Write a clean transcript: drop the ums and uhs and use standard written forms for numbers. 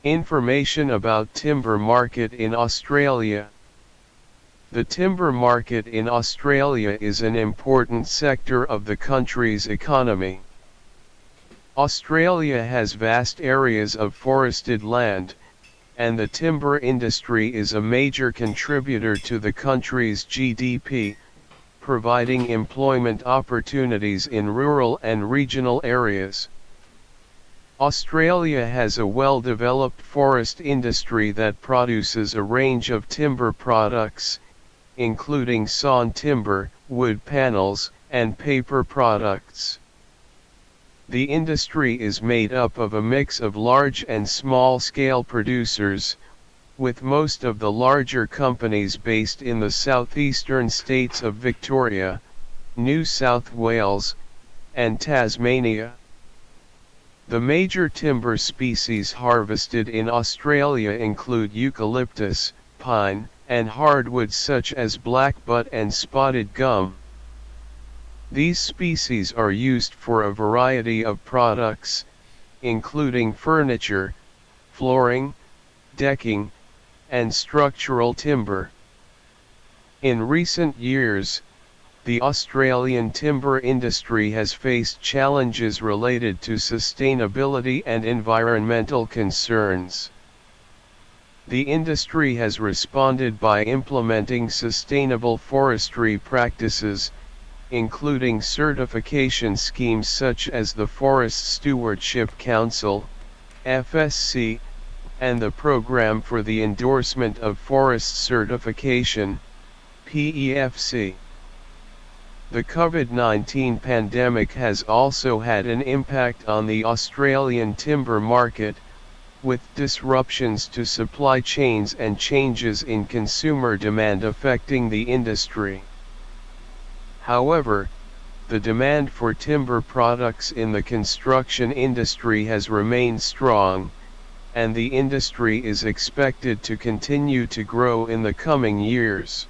Information about timber market in Australia. The timber market in Australia is an important sector of the country's economy. Australia has vast areas of forested land, and the timber industry is a major contributor to the country's GDP, providing employment opportunities in rural and regional areas. Australia has a well-developed forest industry that produces a range of timber products, including sawn timber, wood panels, and paper products. The industry is made up of a mix of large and small-scale producers, with most of the larger companies based in the southeastern states of Victoria, New South Wales, and Tasmania. The major timber species harvested in Australia include eucalyptus, pine, and hardwoods such as blackbutt and spotted gum. These species are used for a variety of products, including furniture, flooring, decking, and structural timber. In recent years, the Australian timber industry has faced challenges related to sustainability and environmental concerns. The industry has responded by implementing sustainable forestry practices, including certification schemes such as the Forest Stewardship Council, FSC, and the Programme for the Endorsement of Forest Certification, PEFC. The COVID-19 pandemic has also had an impact on the Australian timber market, with disruptions to supply chains and changes in consumer demand affecting the industry. However, the demand for timber products in the construction industry has remained strong, and the industry is expected to continue to grow in the coming years.